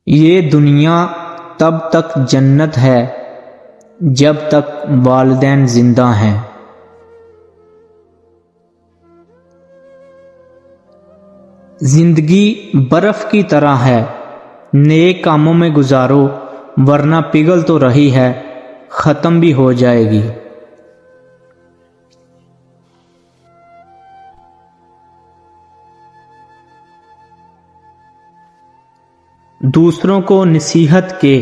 یہ دنیا تب تک جنت ہے جب تک والدین زندہ ہیں۔ زندگی برف کی طرح ہے، نیک کاموں میں گزارو ورنہ پگھل تو رہی ہے، ختم بھی ہو جائے گی۔ دوسروں کو نصیحت کے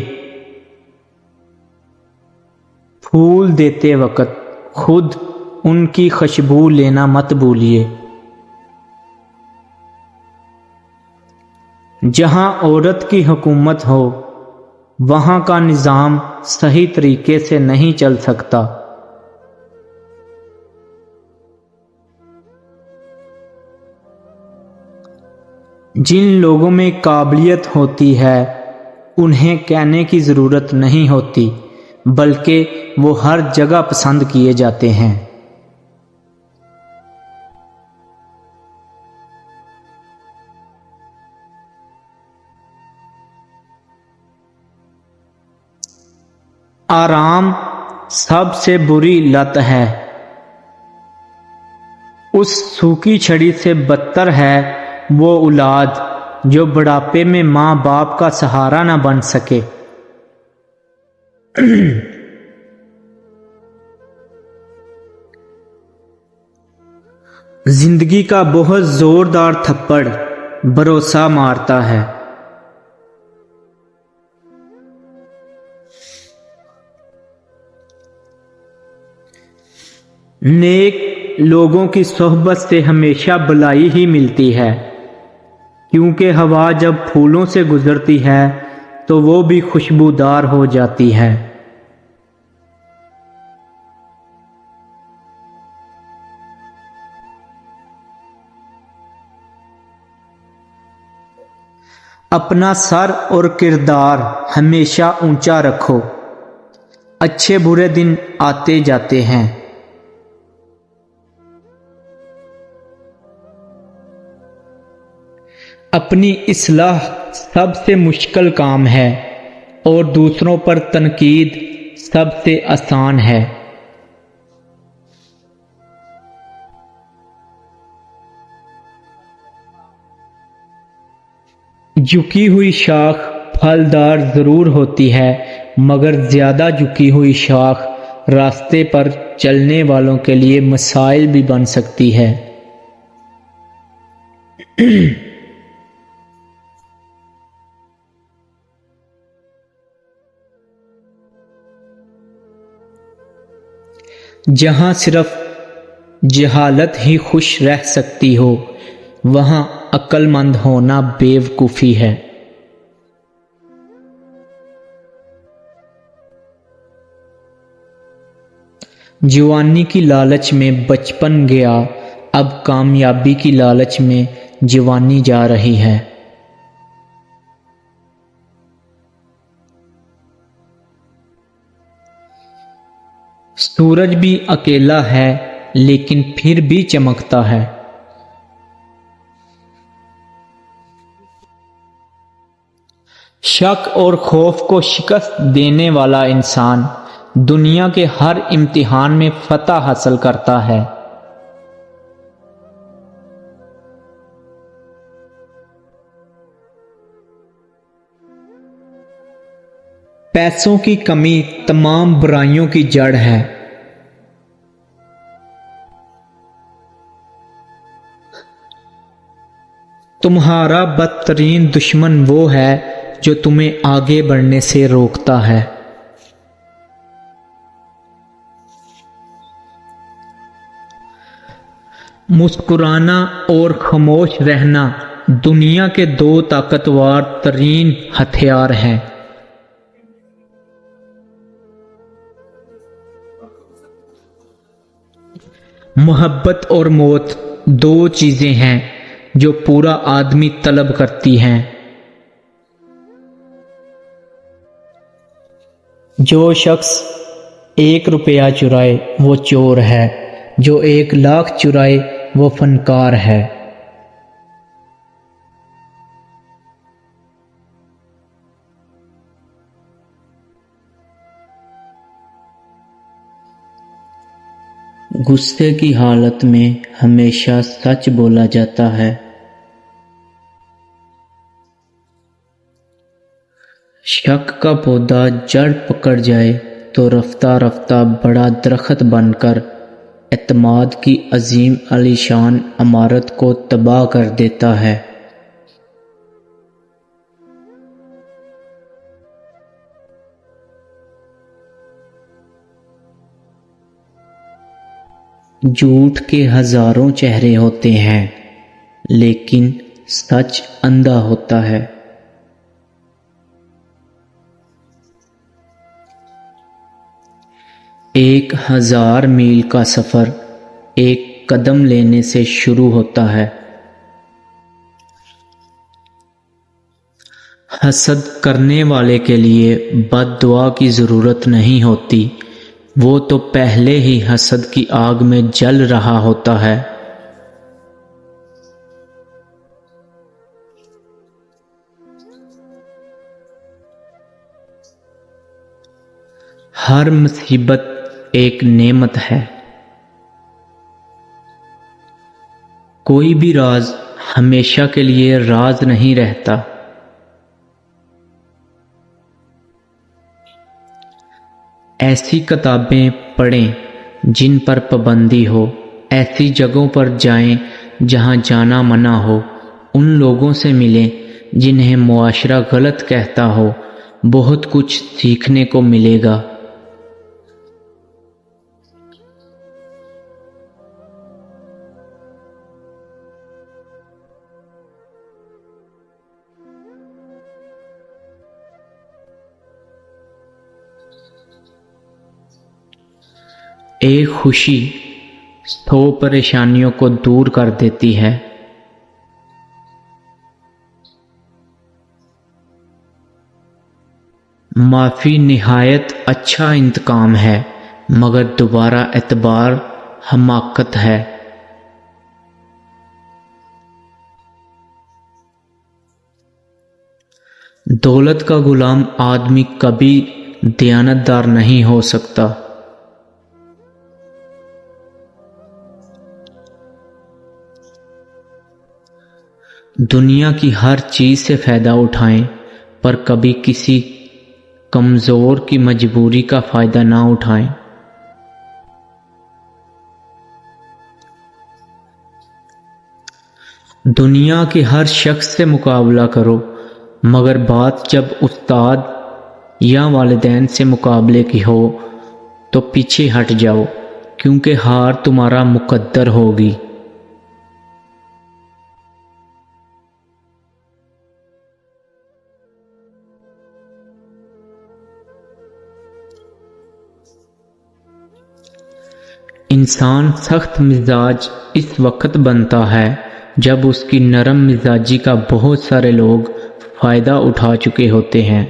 پھول دیتے وقت خود ان کی خوشبو لینا مت بھولیے۔ جہاں عورت کی حکومت ہو وہاں کا نظام صحیح طریقے سے نہیں چل سکتا۔ جن لوگوں میں قابلیت ہوتی ہے انہیں کہنے کی ضرورت نہیں ہوتی، بلکہ وہ ہر جگہ پسند کیے جاتے ہیں۔ آرام سب سے بری لت ہے، اس سوکھی چھڑی سے بدتر ہے وہ اولاد جو بڑھاپے میں ماں باپ کا سہارا نہ بن سکے۔ زندگی کا بہت زوردار تھپڑ بھروسہ مارتا ہے۔ نیک لوگوں کی صحبت سے ہمیشہ بھلائی ہی ملتی ہے، کیونکہ ہوا جب پھولوں سے گزرتی ہے تو وہ بھی خوشبودار ہو جاتی ہے۔ اپنا سر اور کردار ہمیشہ اونچا رکھو، اچھے برے دن آتے جاتے ہیں۔ اپنی اصلاح سب سے مشکل کام ہے اور دوسروں پر تنقید سب سے آسان ہے۔ جھکی ہوئی شاخ پھلدار ضرور ہوتی ہے، مگر زیادہ جھکی ہوئی شاخ راستے پر چلنے والوں کے لیے مسائل بھی بن سکتی ہے۔ جہاں صرف جہالت ہی خوش رہ سکتی ہو وہاں عقل مند ہونا بیوقوفی ہے۔ جوانی کی لالچ میں بچپن گیا، اب کامیابی کی لالچ میں جوانی جا رہی ہے۔ سورج بھی اکیلا ہے لیکن پھر بھی چمکتا ہے۔ شک اور خوف کو شکست دینے والا انسان دنیا کے ہر امتحان میں فتح حاصل کرتا ہے۔ پیسوں کی کمی تمام برائیوں کی جڑ ہے۔ تمہارا بدترین دشمن وہ ہے جو تمہیں آگے بڑھنے سے روکتا ہے۔ مسکرانا اور خاموش رہنا دنیا کے دو طاقتور ترین ہتھیار ہیں۔ محبت اور موت دو چیزیں ہیں جو پورا آدمی طلب کرتی ہیں۔ جو شخص 1 روپیہ چرائے وہ چور ہے، جو 1 لاکھ چرائے وہ فنکار ہے۔ غصے کی حالت میں ہمیشہ سچ بولا جاتا ہے۔ شک کا پودا جڑ پکڑ جائے تو رفتہ رفتہ بڑا درخت بن کر اعتماد کی عظیم عالیشان عمارت کو تباہ کر دیتا ہے۔ جھوٹ کے ہزاروں چہرے ہوتے ہیں لیکن سچ اندھا ہوتا ہے۔ ایک 1000 میل کا سفر ایک قدم لینے سے شروع ہوتا ہے۔ حسد کرنے والے کے لیے بد دعا کی ضرورت نہیں ہوتی، وہ تو پہلے ہی حسد کی آگ میں جل رہا ہوتا ہے۔ ہر مصیبت ایک نعمت ہے۔ کوئی بھی راز ہمیشہ کے لیے راز نہیں رہتا۔ ایسی کتابیں پڑھیں جن پر پابندی ہو، ایسی جگہوں پر جائیں جہاں جانا منع ہو، ان لوگوں سے ملیں جنہیں معاشرہ غلط کہتا ہو، بہت کچھ سیکھنے کو ملے گا۔ ایک خوشی 100 پریشانیوں کو دور کر دیتی ہے۔ معافی نہایت اچھا انتقام ہے مگر دوبارہ اعتبار حماقت ہے۔ دولت کا غلام آدمی کبھی دیانتدار نہیں ہو سکتا۔ دنیا کی ہر چیز سے فائدہ اٹھائیں پر کبھی کسی کمزور کی مجبوری کا فائدہ نہ اٹھائیں۔ دنیا کے ہر شخص سے مقابلہ کرو مگر بات جب استاد یا والدین سے مقابلے کی ہو تو پیچھے ہٹ جاؤ کیونکہ ہار تمہارا مقدر ہوگی۔ انسان سخت مزاج اس وقت بنتا ہے جب اس کی نرم مزاجی کا بہت سارے لوگ فائدہ اٹھا چکے ہوتے ہیں۔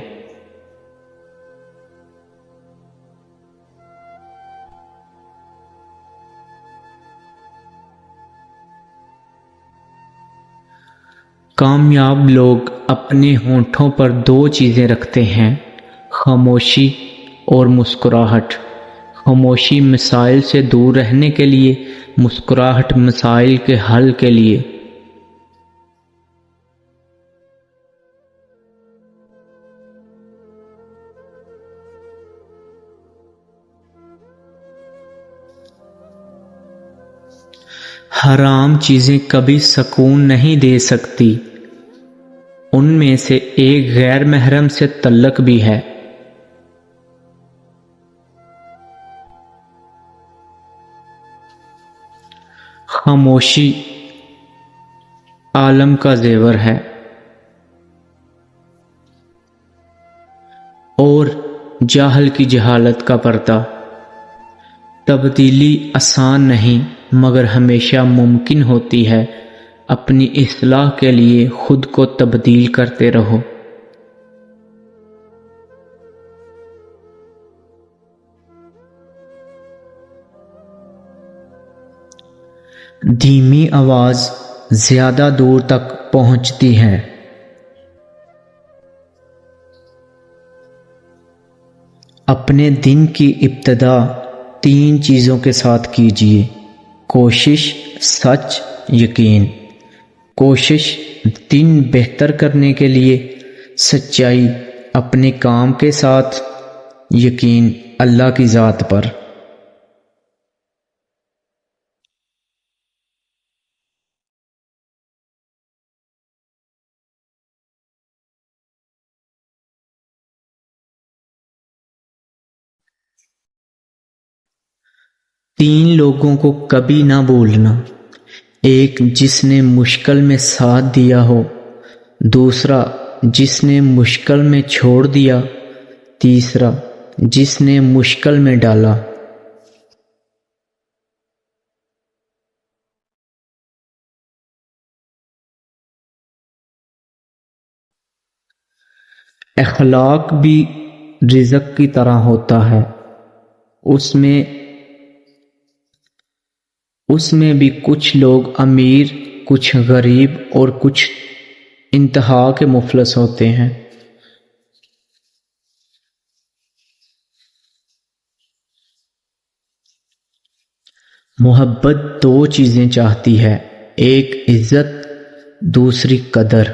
کامیاب لوگ اپنے ہونٹوں پر 2 چیزیں رکھتے ہیں، خاموشی اور مسکراہٹ۔ خاموشی مسائل سے دور رہنے کے لیے، مسکراہٹ مسائل کے حل کے لیے۔ حرام چیزیں کبھی سکون نہیں دے سکتی، ان میں سے ایک غیر محرم سے تعلق بھی ہے۔ خاموشی عالم کا زیور ہے اور جاہل کی جہالت کا پردہ۔ تبدیلی آسان نہیں مگر ہمیشہ ممکن ہوتی ہے، اپنی اصلاح کے لیے خود کو تبدیل کرتے رہو۔ دھیمی آواز زیادہ دور تک پہنچتی ہے۔ اپنے دن کی ابتدا 3 چیزوں کے ساتھ کیجیے: کوشش، سچ، یقین۔ کوشش دن بہتر کرنے کے لیے، سچائی اپنے کام کے ساتھ، یقین اللہ کی ذات پر۔ تین لوگوں کو کبھی نہ بھولنا: ایک جس نے مشکل میں ساتھ دیا ہو، دوسرا جس نے مشکل میں چھوڑ دیا، تیسرا جس نے مشکل میں ڈالا۔ اخلاق بھی رزق کی طرح ہوتا ہے، اس میں بھی کچھ لوگ امیر، کچھ غریب اور کچھ انتہا کے مفلس ہوتے ہیں۔ محبت 2 چیزیں چاہتی ہے: ایک عزت، دوسری قدر۔